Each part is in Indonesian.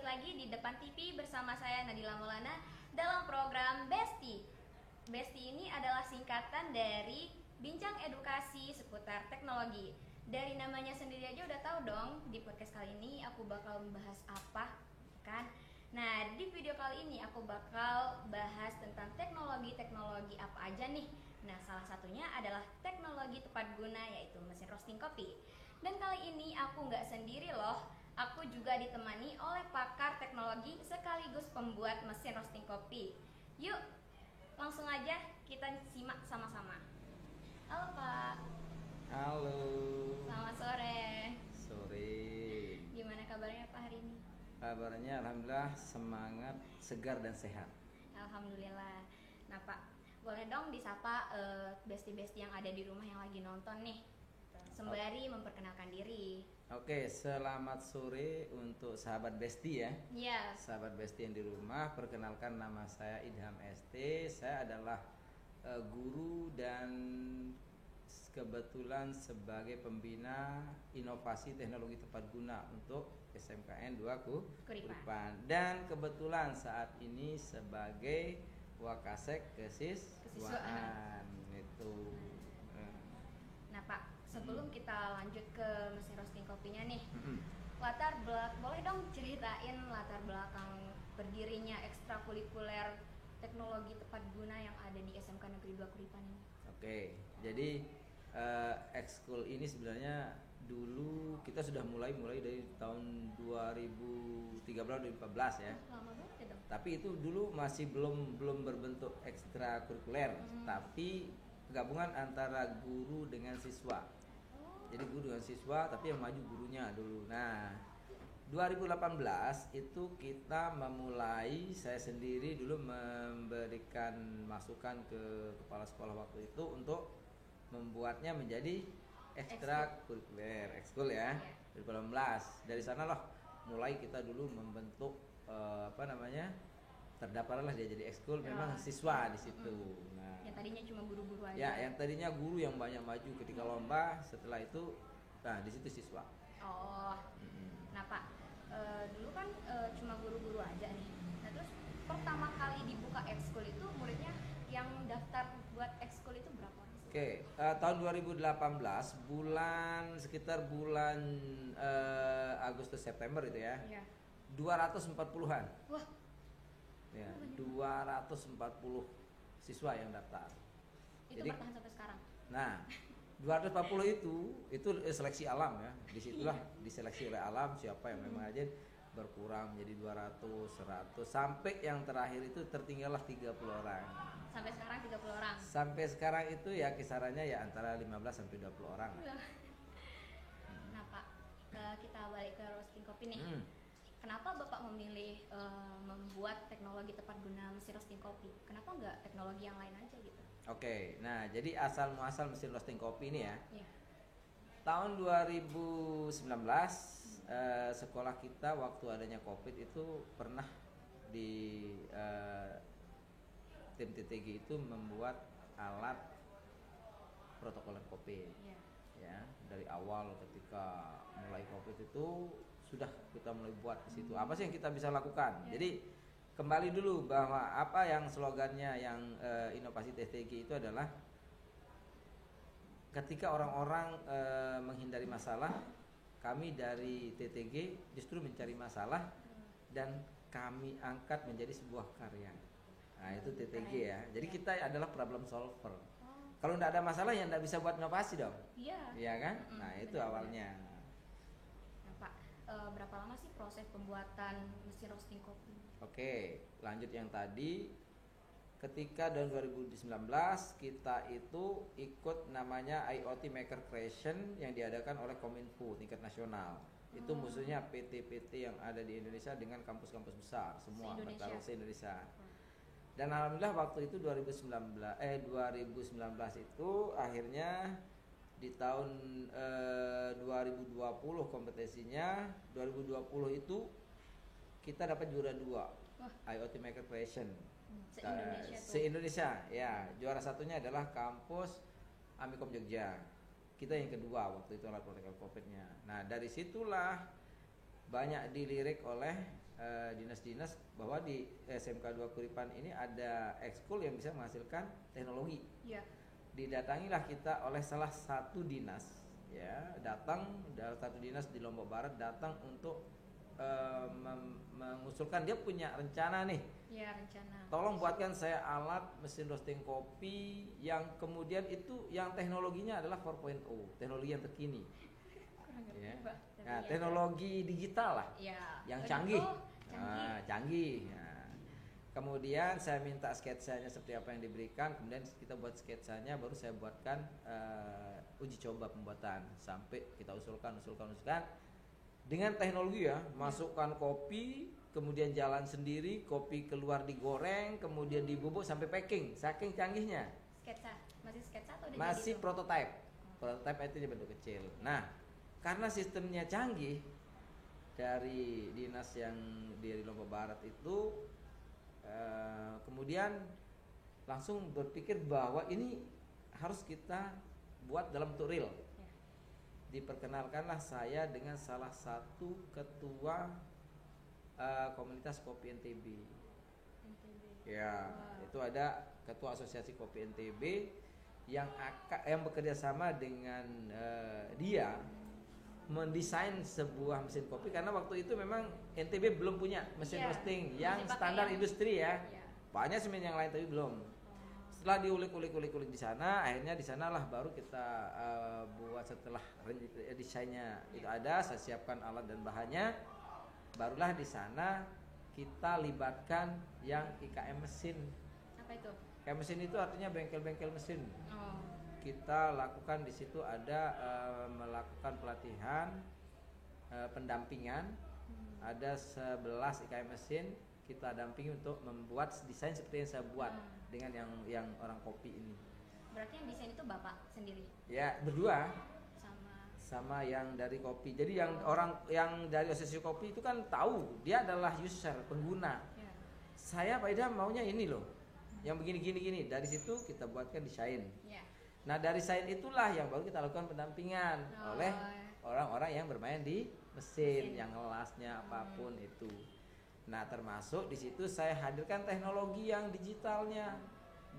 balik lagi di depan TV bersama saya Nadila Maulana dalam program Besti. Besti ini adalah singkatan dari Bincang Edukasi seputar teknologi. Dari namanya sendiri aja udah tahu dong di podcast kali ini aku bakal membahas apa, kan? Nah, di video kali ini aku bakal bahas tentang teknologi apa aja nih. Nah, salah satunya adalah teknologi tepat guna yaitu mesin roasting kopi. Dan kali ini aku nggak sendiri loh. Aku juga ditemani oleh pakar teknologi sekaligus pembuat mesin roasting kopi. Yuk, langsung aja kita simak sama-sama. Halo Pak. Halo. Selamat sore. Sore. Gimana kabarnya Pak hari ini? Kabarnya alhamdulillah semangat, segar dan sehat. Alhamdulillah. Nah Pak, boleh dong disapa besti-besti yang ada di rumah yang lagi nonton nih, sembari memperkenalkan diri. Oke, selamat sore untuk sahabat Besti ya. Iya. Sahabat Besti yang di rumah, perkenalkan nama saya Idham ST. Saya adalah guru dan kebetulan sebagai pembina inovasi teknologi tepat guna untuk SMKN 2 Kuripan. Dan kebetulan saat ini sebagai Wakasek kesiswaan itu. Nah Pak, sebelum kita lanjut ke mesin roasting kopinya nih, boleh dong ceritain latar belakang berdirinya ekstrakurikuler teknologi tepat guna yang ada di SMK Negeri 2 Kuripan ini. Oke, jadi ekskul ini sebenarnya dulu kita sudah mulai dari tahun 2013-2014 ya. Lama banget ya dong. Tapi itu dulu masih belum berbentuk ekstrakurikuler, tapi gabungan antara guru dengan siswa. Jadi guru dengan siswa, tapi yang maju gurunya dulu. Nah, 2018 itu kita memulai, saya sendiri dulu memberikan masukan ke kepala sekolah waktu itu untuk membuatnya menjadi ekstrakurikuler, ekskul ya. 2018. Dari sanalah mulai kita dulu membentuk terdapatlah dia jadi ekskul, memang siswa di situ. Nah, yang tadinya cuma guru-guru aja. Ya, yang tadinya guru yang banyak maju ketika lomba, setelah itu, nah di situ siswa. Oh, nah Pak, dulu kan cuma guru-guru aja nih. Nah terus pertama kali dibuka ekskul itu muridnya yang daftar buat ekskul itu berapa orang sih? Oke, tahun 2018 sekitar bulan Agustus September itu ya. Iya. 240-an. Wah. Ya, 240 siswa yang daftar. Itu Jadi, bertahan sampai sekarang. Nah, 240 itu seleksi alam ya. Disitulah diseleksi oleh alam siapa yang memang aja berkurang menjadi 200, 100 sampai yang terakhir itu tertinggallah 30 orang. Sampai sekarang 30 orang. Sampai sekarang itu ya kisarannya ya antara 15 sampai 20 orang. Nah Pak, kita balik ke roasting kopi nih. Kenapa Bapak memilih membuat teknologi tepat guna mesin roasting kopi? Kenapa nggak teknologi yang lain aja gitu? Oke, nah jadi asal muasal mesin roasting kopi ini ya. Iya. Tahun 2019 sekolah kita waktu adanya COVID itu pernah di tim TTG itu membuat alat protokoler kopi. Iya. Ya, dari awal ketika mulai COVID itu sudah kita mulai buat di situ. Apa sih yang kita bisa lakukan? Jadi kembali dulu bahwa apa yang slogannya yang inovasi TTG itu adalah ketika orang-orang menghindari masalah, kami dari TTG justru mencari masalah dan kami angkat menjadi sebuah karya. Nah, itu TTG ya. Jadi kita adalah problem solver. Kalau tidak ada masalah ya tidak bisa buat inovasi dong. Iya. Iya kan? Nah, itu benar-benar. awalnya. Nah Pak, berapa lama sih proses pembuatan mesin roasting kopi? Oke, lanjut yang tadi. Ketika tahun 2019 kita itu ikut namanya IoT Maker Creation yang diadakan oleh Kominfo tingkat nasional. Itu musuhnya PT-PT yang ada di Indonesia dengan kampus-kampus besar semua se-Indonesia. Dan alhamdulillah waktu itu 2019 itu akhirnya di tahun 2020 kompetisinya 2020 itu kita dapat juara 2 IoT Maker Creation se-Indonesia ya. Juara satunya adalah kampus Amikom Jogja. Kita yang kedua waktu itu alat protokol COVID-nya. Nah, dari situlah banyak dilirik oleh dinas-dinas bahwa di SMK 2 Kuripan ini ada ekskul yang bisa menghasilkan teknologi. Ya. Didatangilah kita oleh salah satu dinas, ya, satu dinas di Lombok Barat datang untuk mengusulkan, dia punya rencana nih. Ya, rencana. Tolong buatkan saya alat mesin roasting kopi yang kemudian itu yang teknologinya adalah 4.0, teknologi yang terkini. Ya. Nah, teknologi digital lah, ya, yang canggih. Canggih. Nah, kemudian saya minta sketsanya seperti apa yang diberikan, kemudian kita buat sketsanya, baru saya buatkan uji coba pembuatan sampai kita usulkan dengan teknologi ya, masukkan kopi, kemudian jalan sendiri, kopi keluar digoreng, kemudian dibubuk sampai packing, saking canggihnya. Masih sketsa atau udah masih jadi prototype. Prototype itu di bentuk kecil. Nah, karena sistemnya canggih dari dinas yang di Lombok Barat itu, kemudian langsung berpikir bahwa ini harus kita buat dalam bentuk real. Ya. Diperkenalkanlah saya dengan salah satu ketua komunitas kopi NTB. Ya, wow. Itu ada ketua asosiasi kopi NTB yang bekerja sama dengan dia mendesain sebuah mesin kopi, karena waktu itu memang NTB belum punya mesin roasting yang standar industri ya. Banyak semen yang lain tapi belum. Setelah diulik di sana, akhirnya di sanalah baru kita buat, setelah desainnya itu ada, saya siapkan alat dan bahannya, barulah di sana kita libatkan yang IKM mesin. Apa itu? IKM mesin itu artinya bengkel-bengkel mesin. Kita lakukan di situ ada melakukan pelatihan, pendampingan. Ada 11 IKM mesin kita dampingi untuk membuat desain seperti yang saya buat dengan yang orang kopi ini. Berarti yang desain itu Bapak sendiri? Ya, berdua. Sama yang dari kopi. Jadi yang orang yang dari asosiasi kopi itu kan tahu dia adalah user, pengguna. Ya. Saya Pak Idham maunya ini loh. Yang begini. Dari situ kita buatkan desain. Ya. Nah, dari desain itulah yang baru kita lakukan pendampingan oleh orang-orang yang bermain di mesin. Yang ngelasnya apapun itu. Nah, termasuk di situ saya hadirkan teknologi yang digitalnya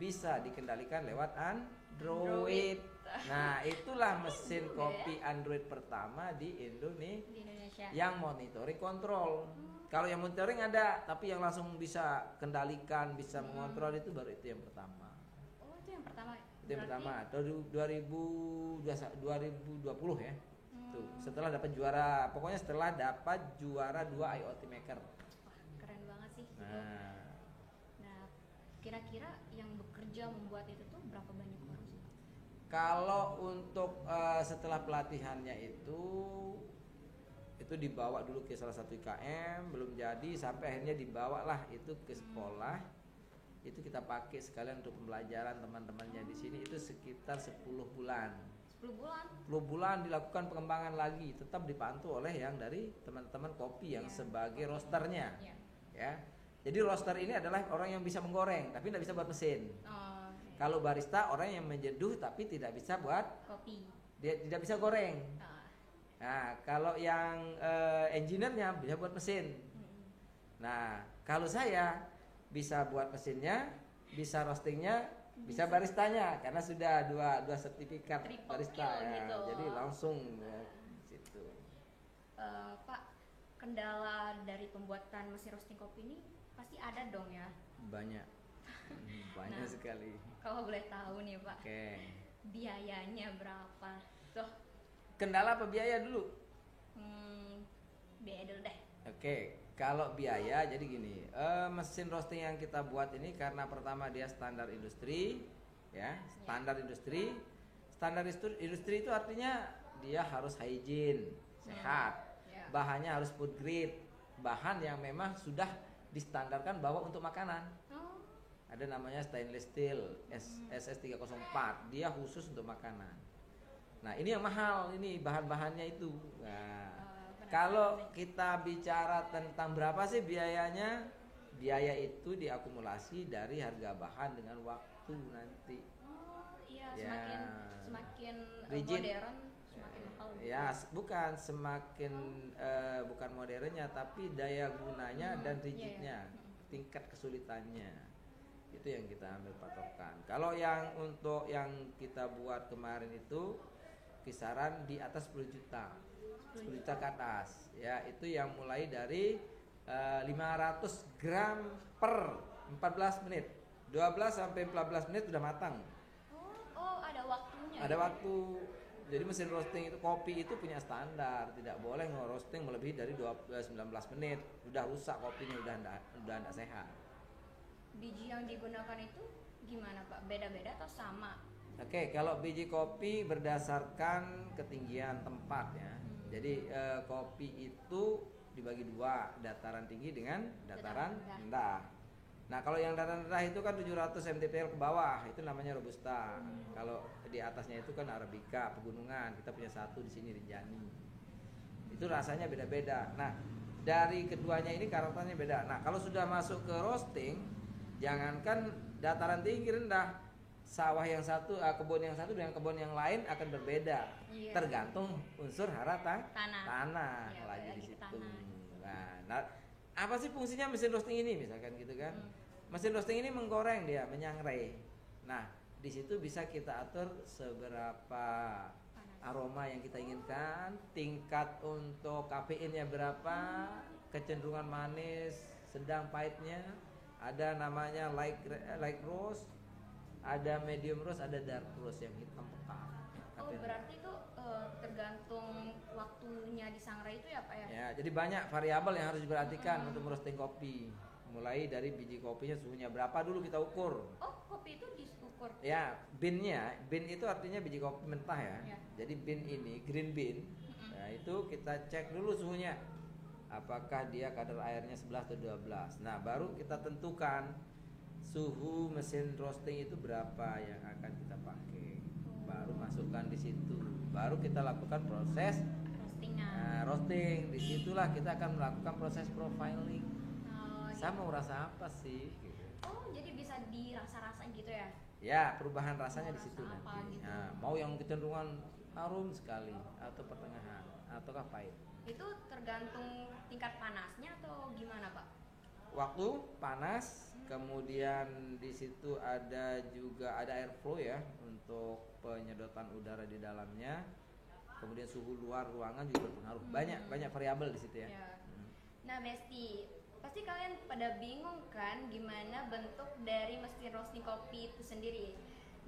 bisa dikendalikan lewat Android. Nah, itulah mesin kopi Android pertama di Indonesia yang monitoring kontrol. Kalau yang monitoring ada, tapi yang langsung bisa kendalikan, bisa mengontrol itu baru itu yang pertama. Oh, itu yang pertama. Itu yang pertama. 2020 ya. Tuh, setelah dapat juara, pokoknya setelah dapat juara 2 IoT Maker. Wah, keren banget sih. Nah, kira-kira yang bekerja membuat itu tuh berapa banyak orang sih? Kalau untuk setelah pelatihannya itu dibawa dulu ke salah satu IKM, belum jadi, sampai akhirnya dibawalah itu ke sekolah. Itu kita pakai sekalian untuk pembelajaran teman-temannya di sini, itu sekitar 10 bulan. 10 bulan dilakukan pengembangan lagi, tetap dipantau oleh yang dari teman-teman kopi yang sebagai roasternya. Ya. Jadi roaster ini adalah orang yang bisa menggoreng tapi tidak bisa buat mesin. Kalau barista orang yang menyeduh tapi tidak bisa buat kopi. Dia tidak bisa goreng. Nah, kalau yang engineer-nya bisa buat mesin. Nah, kalau saya bisa buat mesinnya, bisa roastingnya, bisa baristanya, karena sudah dua sertifikat barista ya. Gitu. Jadi langsung situ. Pak, kendala dari pembuatan mesin roasting kopi ini pasti ada dong ya? Banyak sekali. Kalau boleh tahu nih Pak, biayanya berapa? Tuh. Kendala apa biaya dulu? Biaya dulu deh. Kalau biaya jadi gini, mesin roasting yang kita buat ini karena pertama dia standar industri, ya, standar industri. Standar industri itu artinya dia harus hygiene, sehat. Bahannya harus food grade, bahan yang memang sudah distandarkan bahwa untuk makanan. Ada namanya stainless steel SS304, dia khusus untuk makanan. Nah, ini yang mahal, ini bahan-bahannya itu. Nah, kalau kita bicara tentang berapa sih biayanya, biaya itu diakumulasi dari harga bahan dengan waktu nanti. Iya, semakin rigid. modern, semakin mahal atau Ya, bukan semakin bukan modernnya, tapi daya gunanya dan rigidnya, tingkat kesulitannya. Itu yang kita ambil patokan. Kalau yang untuk yang kita buat kemarin itu kisaran di atas 10 juta. 10 juta ke atas. Ya, itu yang mulai dari 500 gram per 14 menit. 12 sampai 14 menit sudah matang. Oh, ada waktunya. Ada waktu. Jadi mesin roasting itu, kopi itu punya standar, tidak boleh nge-roasting melebihi dari 19 menit. Udah rusak kopinya, udah enggak sehat. Biji yang digunakan itu gimana Pak? Beda-beda atau sama? Oke, kalau biji kopi berdasarkan ketinggian tempat ya. Jadi kopi itu dibagi dua, dataran tinggi dengan dataran rendah. Nah, kalau yang dataran rendah itu kan 700 mdpl ke bawah, itu namanya robusta. Kalau di atasnya itu kan arabica, pegunungan. Kita punya satu di sini Rinjani. Itu rasanya beda-beda. Nah, dari keduanya ini karakternya beda. Nah, kalau sudah masuk ke roasting, jangankan dataran tinggi rendah, sawah yang satu, kebun yang satu dengan kebun yang lain akan berbeda. Iya. Tergantung unsur hara tanah Ya, lagi lagi di ke situ. tanah. Nah, apa sih fungsinya mesin roasting ini misalkan gitu kan? Mesin roasting ini menggoreng dia, menyangrai. Nah, di situ bisa kita atur seberapa aroma yang kita inginkan, tingkat untuk kafeinnya berapa, kecenderungan manis, sedang pahitnya. Ada namanya light roast, ada medium roast, ada dark roast yang hitam pekat. Oh, berarti itu tergantung waktunya disangrai itu ya Pak ya? Ya, jadi banyak variabel yang harus diperhatikan untuk merosting kopi. Mulai dari biji kopinya suhunya berapa dulu kita ukur. Oh, kopi itu diukur? Ya, bin itu artinya biji kopi mentah ya. Jadi bin ini, green bean, nah itu kita cek dulu suhunya. Apakah dia kadar airnya 11 atau 12. Nah, baru kita tentukan suhu mesin roasting itu berapa yang akan kita pakai. Baru masukkan di situ. Baru kita lakukan proses roasting. Disitulah kita akan melakukan proses profiling. Saya mau rasa apa sih? Gitu. Oh, jadi bisa dirasa-rasa gitu ya? Ya, perubahan rasanya di situ Rasa apa nanti. gitu? Nah, mau yang kecenderungan harum sekali atau pertengahan ataukah pahit? Itu tergantung tingkat panasnya atau gimana Pak? Waktu panas, kemudian di situ ada juga ada airflow ya untuk penyedotan udara di dalamnya. Kemudian suhu luar ruangan juga berpengaruh. Banyak variabel di situ ya. Nah, Besti, pasti kalian pada bingung kan gimana bentuk dari mesin roasting kopi itu sendiri.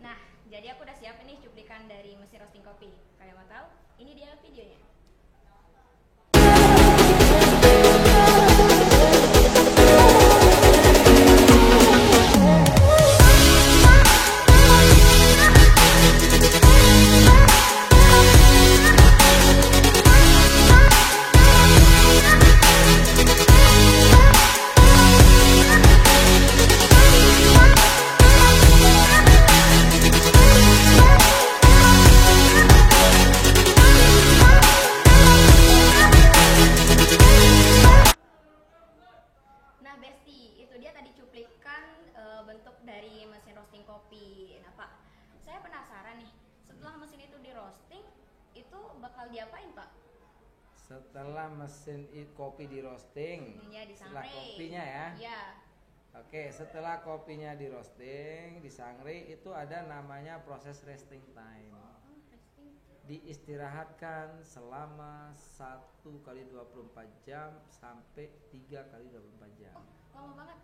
Nah, jadi aku udah siap nih cuplikan dari mesin roasting kopi. Kalian mau tahu? Ini dia videonya. Bentuk dari mesin roasting kopi. Nah Pak, saya penasaran nih, setelah mesin itu di roasting, itu bakal diapain Pak? Setelah mesin kopi di roasting, setelah kopinya ya. Iya. Oke, setelah kopinya di roasting, disangrai, itu ada namanya proses resting time. Diistirahatkan selama 1 kali 24 jam sampai 3 kali 24 jam. Lama banget.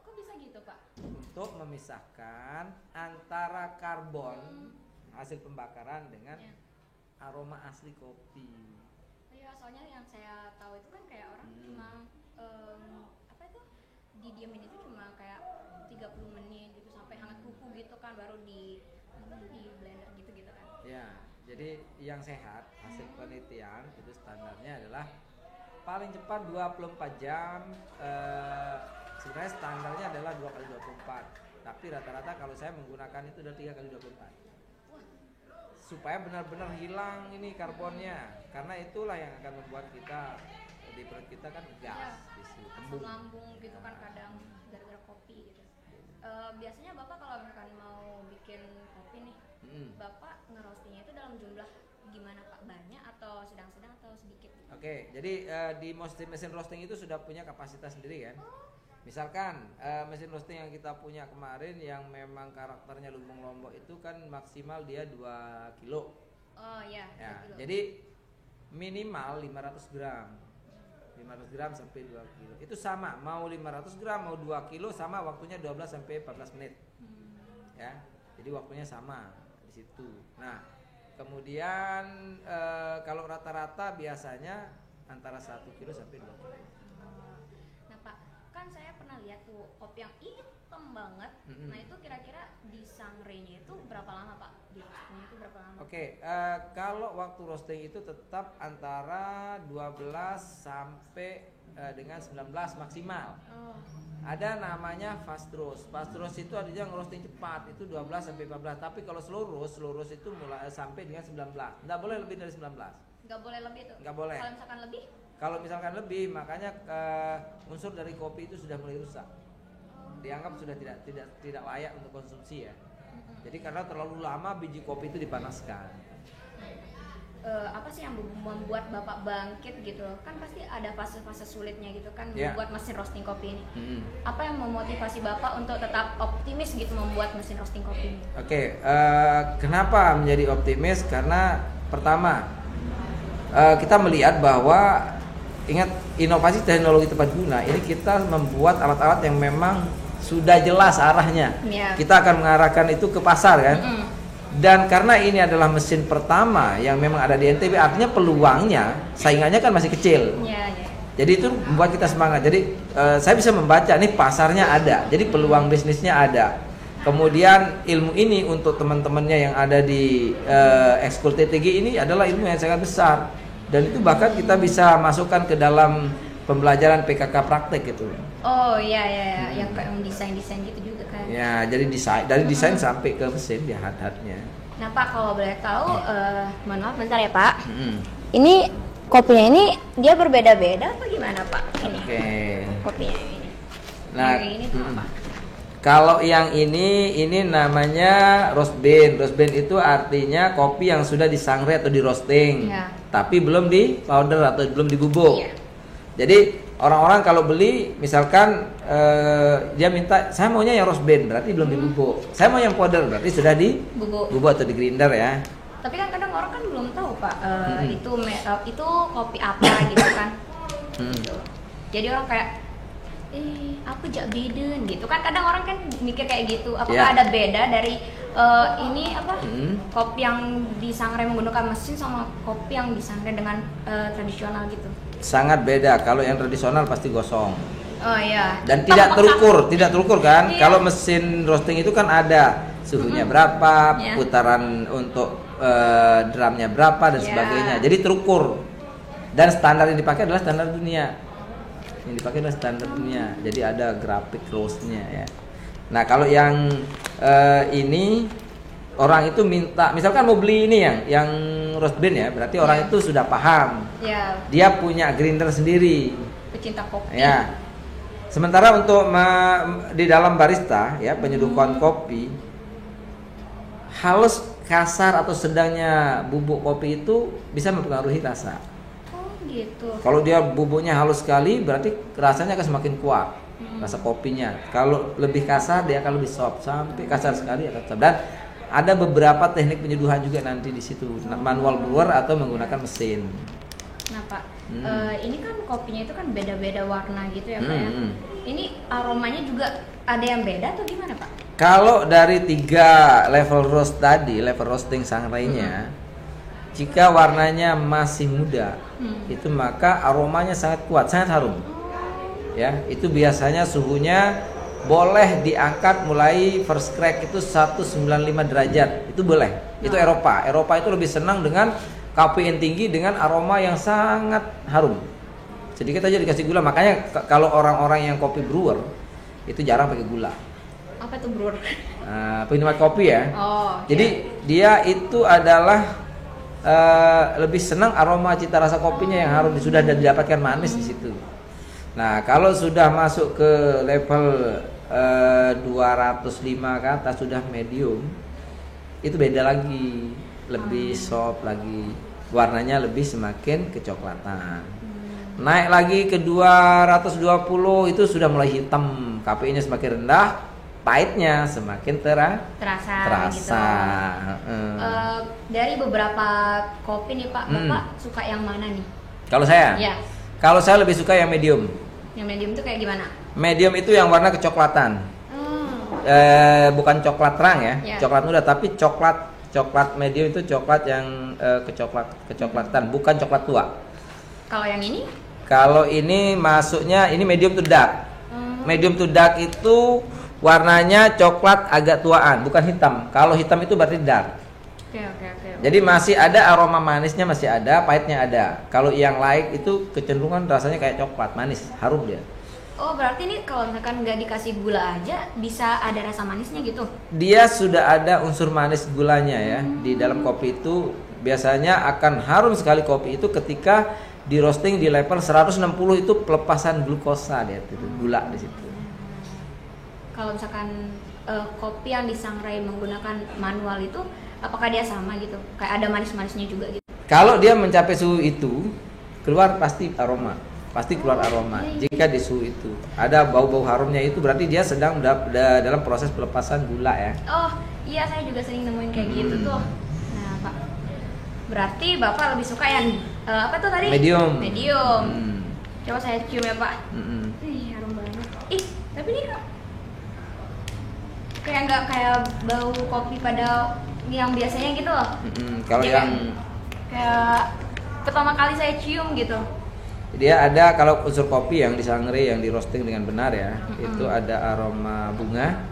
Kok bisa gitu Pak? Untuk memisahkan antara karbon hasil pembakaran dengan aroma asli kopi. Iya, soalnya yang saya tahu itu kan kayak orang cuma apa itu didiamin itu cuma kayak 30 menit gitu sampai hangat kuku gitu kan, baru di blender gitu kan. Ya, jadi yang sehat hasil penelitian itu standarnya adalah paling cepat 24 jam. Sebenarnya standarnya adalah 2 kali 24, tapi rata-rata kalau saya menggunakan itu udah 3 kali 24 supaya benar-benar hilang ini karbonnya, karena itulah yang akan membuat kita di perut kita kan gas, asam lambung gitu kan kadang gara-gara kopi gitu. Biasanya Bapak kalau misalkan mau bikin kopi nih, Bapak ngeroastingnya itu dalam jumlah gimana Pak? Banyak atau sedang-sedang atau sedikit? Oke, jadi di mesin roasting itu sudah punya kapasitas sendiri kan. Misalkan mesin roasting yang kita punya kemarin yang memang karakternya lumbung lombok itu kan maksimal dia 2 kilo. Oh ya, Ya, 2 kilo. jadi minimal 500 gram. 500 gram sampai 2 kilo. Itu sama, mau 500 gram mau 2 kilo sama waktunya 12 sampai 14 menit. Ya. Jadi waktunya sama di situ. Nah, kemudian kalau rata-rata biasanya antara 1 kilo sampai 2 kilo. Nah Pak, kan saya pernah lihat tuh kopi yang hitam banget. Nah itu kira-kira di sangrenya itu berapa lama Pak? Di roastingnya itu berapa lama? Oke, kalau waktu roasting itu tetap antara 12 sampai dengan 19 maksimal. Oh. Ada namanya fast roast. Fast roast itu artinya ngerosting cepat, itu 12 sampai 14. Tapi kalau slow roast itu mulai sampai dengan 19. Nggak boleh lebih dari 19. Nggak boleh lebih tuh? Nggak boleh. Kalau misalkan lebih? Kalau misalkan lebih, makanya unsur dari kopi itu sudah mulai rusak. Dianggap sudah tidak layak untuk konsumsi ya. Jadi karena terlalu lama biji kopi itu dipanaskan. Apa sih yang membuat Bapak bangkit gitu? Kan pasti ada fase-fase sulitnya gitu kan Yeah. membuat mesin roasting kopi ini. Apa yang memotivasi Bapak untuk tetap optimis gitu membuat mesin roasting kopi ini? Oke, kenapa menjadi optimis? Karena pertama kita melihat bahwa ingat inovasi teknologi tepat guna ini kita membuat alat-alat yang memang sudah jelas arahnya. Yeah. Kita akan mengarahkan itu ke pasar kan. Dan karena ini adalah mesin pertama yang memang ada di NTB, artinya peluangnya saingannya kan masih kecil. Ya, ya. Jadi itu membuat kita semangat. Jadi saya bisa membaca nih pasarnya ada, jadi peluang bisnisnya ada. Kemudian ilmu ini untuk teman-temannya yang ada di ekskul TTG ini adalah ilmu yang sangat besar. Dan itu bahkan kita bisa masukkan ke dalam pembelajaran PKK praktek gitu. Oh iya ya, yang kayak desain-desain gitu juga kan. Ya, jadi dari desain sampai ke mesin di hat-hatnya. Nah Pak, kalau boleh tahu, mohon maaf bentar ya Pak. Ini kopinya ini dia berbeda-beda apa gimana Pak? Ini. Oke. Kopinya ini. Nah, yang ini tuh apa? Kalau yang ini namanya roast bean. Roast bean itu artinya kopi yang sudah disangrai atau di roasting, Ya. tapi belum di powder atau belum dibubuk. Iya. Jadi orang-orang kalau beli, misalkan dia minta, saya maunya yang roast bean, berarti belum dibubuk. Saya mau yang powder, berarti sudah dibubuk atau di grinder ya. Tapi kan kadang orang kan belum tahu Pak, itu kopi apa gitu kan. Jadi orang kayak apa jak beda gitu kan, kadang orang kan mikir kayak gitu. Apakah ada beda dari ini apa kopi yang disangrai menggunakan mesin sama kopi yang disangrai dengan tradisional gitu? Sangat beda. Kalau yang tradisional pasti gosong. Oh iya. Dan tidak terukur kan? Iya. Kalau mesin roasting itu kan ada suhunya berapa, Iya. putaran untuk drumnya berapa dan Iya. sebagainya. Jadi terukur. Dan standar yang dipakai adalah standar dunia. Yang dipakai adalah standar dunia. Jadi ada grafik roastnya ya. Nah kalau yang ini orang itu minta, misalkan mau beli ini yang roast bean ya, berarti orang itu sudah paham. Ya, Dia punya grinder sendiri. pecinta kopi. Ya. Sementara untuk di dalam barista ya, penyeduhan kopi, halus, kasar atau sedangnya bubuk kopi itu bisa mempengaruhi rasa. Oh gitu. Kalau dia bubuknya halus sekali, berarti rasanya akan semakin kuat rasa kopinya. Kalau lebih kasar, dia akan lebih soft. Sampai kasar sekali akan soft. Dan ada beberapa teknik penyeduhan juga nanti di situ, manual brewer atau menggunakan mesin. Nah Pak, ini kan kopinya itu kan beda-beda warna gitu ya Pak ya. Ini aromanya juga ada yang beda atau gimana Pak? Kalau dari 3 level roast tadi, level roasting sangrainya, jika warnanya masih muda, itu maka aromanya sangat kuat, sangat harum. Ya, itu biasanya suhunya boleh diangkat mulai first crack itu 195 derajat. Itu boleh. Itu Eropa. Eropa itu lebih senang dengan kafein tinggi dengan aroma yang sangat harum. Sedikit aja dikasih gula. Makanya kalau orang-orang yang kopi brewer itu jarang pakai gula. Apa itu brewer? Penikmat kopi ya. Oh. Jadi dia itu adalah lebih senang aroma cita rasa kopinya yang harum, sudah didapatkan manis di situ. Nah, kalau sudah masuk ke level 205 ke atas sudah medium, itu beda lagi. lebih soft lagi, warnanya lebih semakin kecoklatan. Naik lagi ke 220 itu sudah mulai hitam, KPI-nya semakin rendah, pahitnya semakin terasa. Gitu. Dari beberapa kopi nih Pak, Bapak suka yang mana nih? Kalau saya? Ya. Kalau saya lebih suka yang medium. Yang medium itu kayak gimana? Medium itu yang warna kecoklatan. Bukan coklat terang ya, coklat muda, tapi coklat medium itu coklat yang kecoklatan, bukan coklat tua. Kalau yang ini? Kalau ini masuknya ini medium to dark. Medium to dark itu warnanya coklat agak tuaan, bukan hitam. Kalau hitam itu berarti dark. Oke. Jadi masih ada aroma manisnya, masih ada, pahitnya ada. Kalau yang light itu kecenderungan rasanya kayak coklat, manis, harum dia. Oh, berarti ini kalau misalkan nggak dikasih gula aja bisa ada rasa manisnya gitu? Dia sudah ada unsur manis gulanya ya. Di dalam kopi itu biasanya akan harum sekali kopi itu ketika di roasting di level 160 itu pelepasan glukosa dia itu gula di situ. Kalau misalkan kopi yang disangrai menggunakan manual itu apakah dia sama gitu? Kayak ada manis-manisnya juga gitu? Kalau dia mencapai suhu itu keluar pasti aroma. Pasti keluar aroma. Jika di suhu itu ada bau-bau harumnya itu berarti dia sedang dalam proses pelepasan gula ya. Oh iya, saya juga sering nemuin kayak gitu tuh. Nah Pak, berarti Bapak lebih suka yang apa tuh tadi? Medium. Coba saya cium ya Pak. Ih, harum banget. Ih, tapi ini kayak nggak kayak bau kopi pada yang biasanya gitu loh. Kalau yang kayak pertama kali saya cium gitu. Dia ada, kalau unsur kopi yang disangrai, yang di roasting dengan benar ya, itu ada aroma bunga,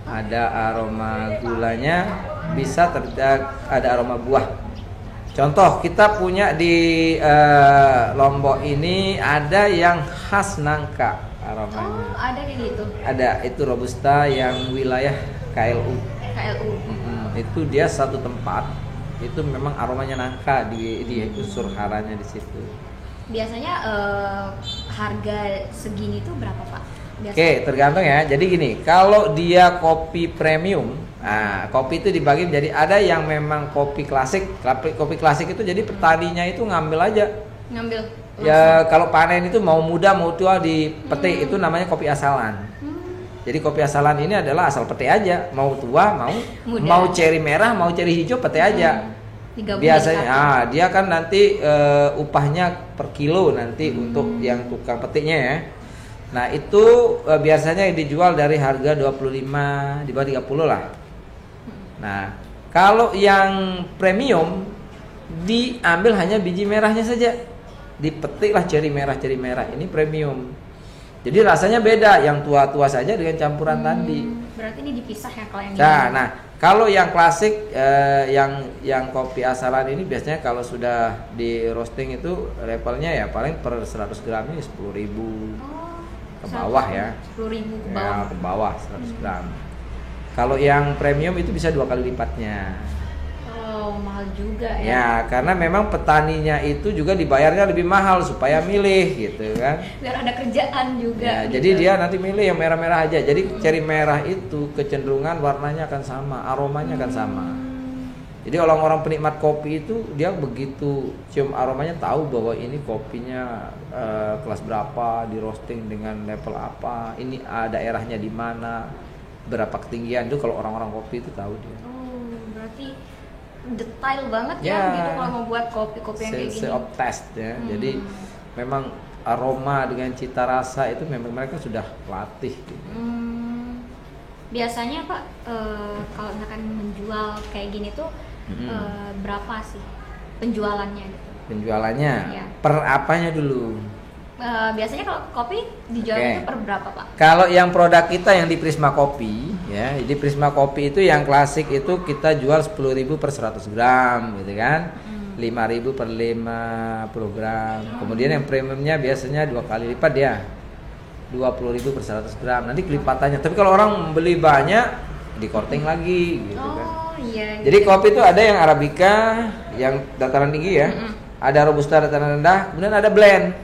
ada aroma gulanya, bisa ada aroma buah. Contoh kita punya di Lombok ini ada yang khas nangka aromanya. Oh, ada kayak gitu. Ada, itu robusta yang wilayah KLU. Itu dia satu tempat, itu memang aromanya nangka di unsur haranya di situ. Biasanya harga segini tuh berapa Pak? Oke, tergantung ya. Jadi gini, kalau dia kopi premium, nah kopi itu dibagi menjadi ada yang memang kopi klasik. Kopi klasik itu jadi petaninya itu ngambil aja. Ngambil. Ya kalau panen itu mau muda mau tua dipetik, itu namanya kopi asalan. Jadi kopi asalan ini adalah asal petik aja, mau tua mau ceri merah mau ceri hijau petik aja. Biasanya dia kan nanti upahnya per kilo nanti untuk yang tukang petiknya ya. Nah itu biasanya dijual dari harga 25 di bawah 30 lah. Nah kalau yang premium diambil hanya biji merahnya saja, dipetiklah ceri merah ini premium. Jadi rasanya beda, yang tua-tua saja dengan campuran tadi. Berarti ini dipisah ya kalau yang nah kalau yang klasik yang kopi asalan ini biasanya kalau sudah di roasting itu levelnya ya paling per 100 gram ini 10.000 ke bawah ya. 10.000 ke bawah. Ya, ke bawah 100 gram. Kalau yang premium itu bisa 2 kali lipatnya. Oh, mahal juga ya. Ya, karena memang petaninya itu juga dibayarnya lebih mahal supaya milih gitu kan. Biar ada kerjaan juga. Ya, gitu. jadi dia nanti milih yang merah-merah aja. Jadi ceri merah itu kecenderungan warnanya akan sama, aromanya akan sama. Jadi orang-orang penikmat kopi itu dia begitu cium aromanya tahu bahwa ini kopinya kelas berapa, di roasting dengan level apa, ini daerahnya di mana, berapa ketinggian itu kalau orang-orang kopi itu tahu dia. Oh, berarti detail banget ya gitu kalau mau buat kopi-kopi yang kayak gini. Of taste ya. Jadi memang aroma dengan cita rasa itu memang mereka sudah latih gitu. Biasanya Pak kalau misalkan menjual kayak gini tuh berapa sih penjualannya gitu? Penjualannya ya. Per apanya dulu? Biasanya kalau kopi dijual itu per berapa Pak? Kalau yang produk kita yang di Prisma Kopi ya, di Prisma Kopi itu yang klasik itu kita jual 10.000 per 100 gram gitu kan, 5.000 per 50 gram. Kemudian yang premiumnya biasanya 2 kali lipat dia, 20.000 per 100 gram. Nanti kelipatannya. Tapi kalau orang beli banyak di korting lagi gitu kan. Iya. Jadi kopi itu ada yang Arabica yang dataran tinggi ya, ada Robusta dataran rendah, kemudian ada blend.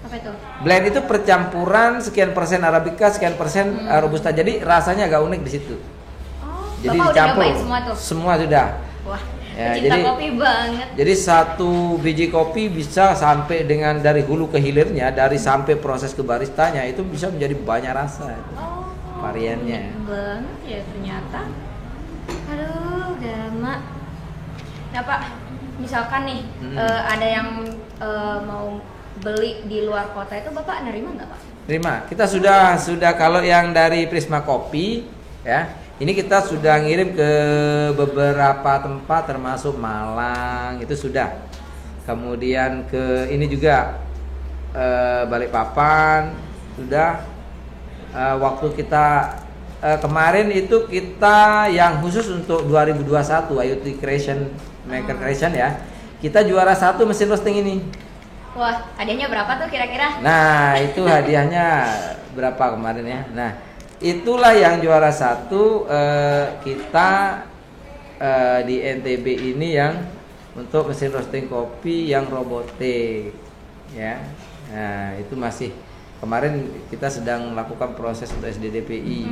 Apa itu? Blend itu percampuran sekian persen Arabica, sekian persen Robusta. Jadi rasanya agak unik di situ. Oh, jadi Bapak dicampur. udah semua tuh? Semua sudah. Wah, Ya, Cinta kopi banget. Jadi satu biji kopi bisa sampai dengan dari hulu ke hilirnya, dari sampai proses ke baristanya itu bisa menjadi banyak rasa variannya. Banget ya ternyata. Aduh, udah lama. Nah Pak, misalkan nih ada yang mau beli di luar kota itu Bapak nerima nggak Pak? Terima. Kita sudah kalau yang dari Prisma Kopi ya. Ini kita sudah ngirim ke beberapa tempat termasuk Malang itu sudah. Kemudian ke ini juga Balikpapan sudah. Waktu kita kemarin itu kita yang khusus untuk 2021 IoT Creation Maker Creation ya. Kita juara 1 mesin roasting ini. Wah, hadiahnya berapa tuh kira-kira? Nah, itu hadiahnya berapa kemarin ya. Nah, itulah yang juara 1 kita di NTB ini yang untuk mesin roasting kopi yang robotik ya. Nah, itu masih kemarin kita sedang melakukan proses untuk SDDPI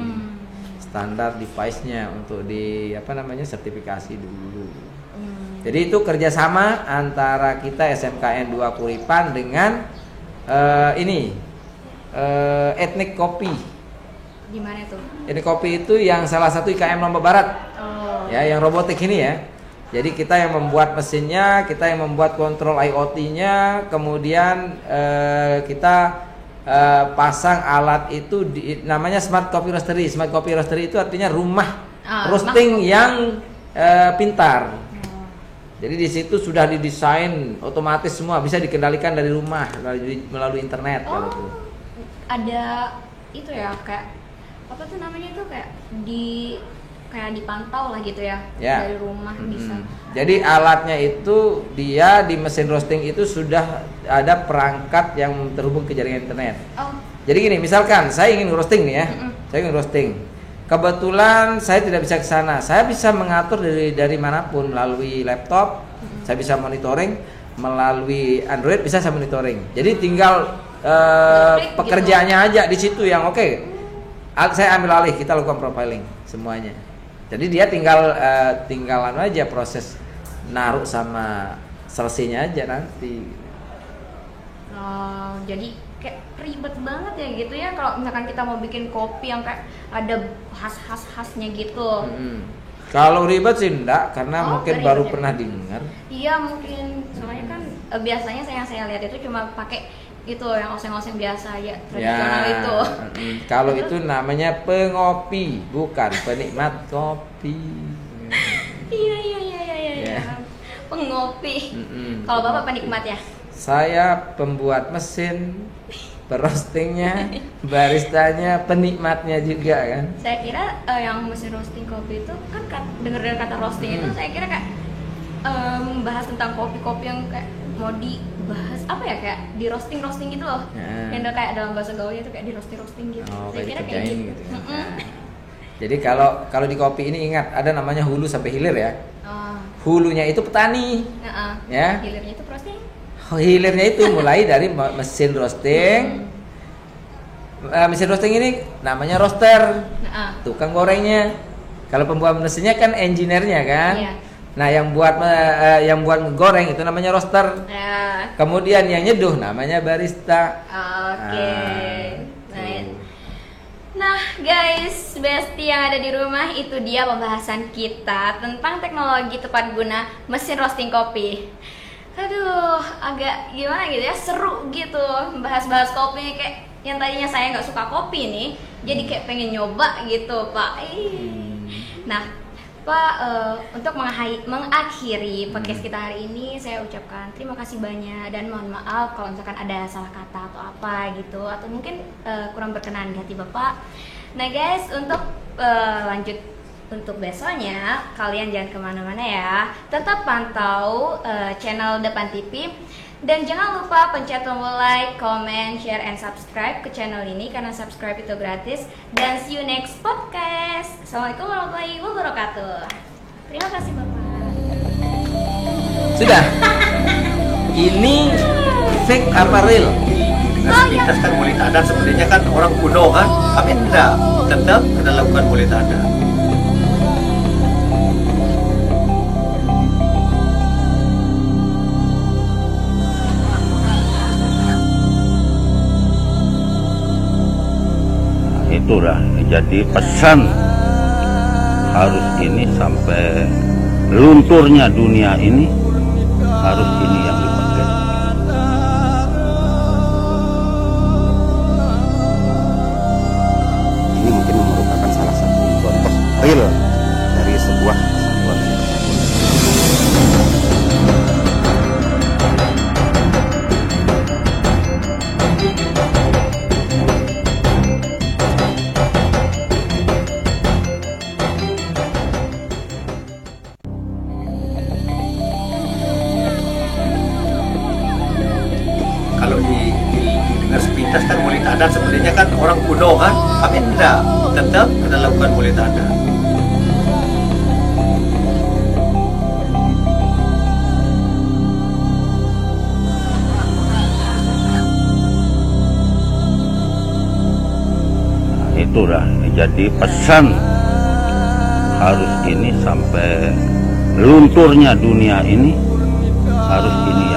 standar device-nya untuk di sertifikasi dulu. Jadi itu kerjasama antara kita SMKN 2 Kuripan dengan Etnik Kopi. Gimana tuh? Etnik Kopi itu yang salah satu IKM Lombok Barat. Ya, yang robotik ini ya. Jadi kita yang membuat mesinnya, kita yang membuat kontrol IoT-nya, kemudian kita pasang alat itu namanya Smart Coffee Roastery. Smart Coffee Roastery itu artinya rumah roasting yang pintar. Jadi di situ sudah didesain otomatis semua, bisa dikendalikan dari rumah melalui internet. Ada itu ya kayak apa tuh namanya itu kayak dipantau lah gitu ya, dari rumah bisa. Jadi alatnya itu dia di mesin roasting itu sudah ada perangkat yang terhubung ke jaringan internet. Jadi gini, misalkan saya ingin roasting nih ya, saya ingin roasting. Kebetulan saya tidak bisa ke sana. Saya bisa mengatur dari manapun melalui laptop. Saya bisa monitoring melalui Android, bisa saya monitoring. Jadi tinggal pekerjaannya aja di situ yang oke. Saya ambil alih, kita lakukan profiling semuanya. Jadi dia tinggalan aja proses naruh sama selesainya aja nanti. Jadi kayak ribet banget ya gitu ya kalau misalkan kita mau bikin kopi yang kayak ada khasnya gitu. Kalau ribet sih enggak, karena mungkin baru pernah dengar. Iya mungkin, soalnya kan biasanya saya lihat itu cuma pakai itu yang oseng-oseng biasa ya, tradisional itu. Kalau itu namanya pengopi, bukan penikmat kopi. Iya. Pengopi. Kalau Bapak penikmat ya? Saya pembuat mesin, roastingnya, baristanya, penikmatnya juga kan. Saya kira yang mesin roasting kopi itu kan dengar kata roasting itu saya kira kayak membahas tentang kopi-kopi yang kayak mau dibahas apa ya, kayak di roasting gitu loh. Yang kayak dalam bahasa gaulnya itu kayak di roasting gitu. Saya kira kayak gitu. Jadi kalau di kopi ini ingat ada namanya hulu sampai hilir ya. Hulunya itu petani. Ya. Hilirnya itu roasting. Hilirnya itu mulai dari mesin roasting. Mesin roasting ini namanya roaster. Tukang gorengnya. Kalau pembuat mesinnya kan engineer-nya kan. Nah, yang buat goreng itu namanya roaster. Kemudian yang nyeduh namanya barista. Nah guys, Besti yang ada di rumah, itu dia pembahasan kita tentang teknologi tepat guna mesin roasting kopi. Aduh, agak gimana gitu ya, seru gitu bahas-bahas kopi, kayak yang tadinya saya nggak suka kopi nih, jadi kayak pengen nyoba gitu Pak. Nah Pak, untuk mengakhiri podcast kita hari ini, saya ucapkan terima kasih banyak dan mohon maaf kalau misalkan ada salah kata atau apa gitu, atau mungkin kurang berkenan di hati Bapak. Nah guys, untuk lanjut untuk besoknya, kalian jangan kemana-mana ya, tetap pantau channel Depan TV. Dan jangan lupa pencet tombol like, comment, share, and subscribe ke channel ini karena subscribe itu gratis. Dan see you next podcast. Assalamualaikum warahmatullahi wabarakatuh. Terima kasih Bapak. Sudah. Ini fake apa real? Kita sekarang boleh tak ada, sebenarnya kan orang kuno kan, tapi tidak, tetap kita lakukan boleh tak ada. itulah jadi pesan harus ini sampai lunturnya dunia ini, harus ini yang dipakai. Ini mungkin merupakan salah satu contoh real dari sebuah kesatuan. Kalau dengar sepintas kan Maulid Adat sebenarnya kan orang kuno kan, tapi tidak, tetap kita lakukan Maulid Adat. Itulah jadi pesan harus ini sampai lunturnya dunia ini, harus ini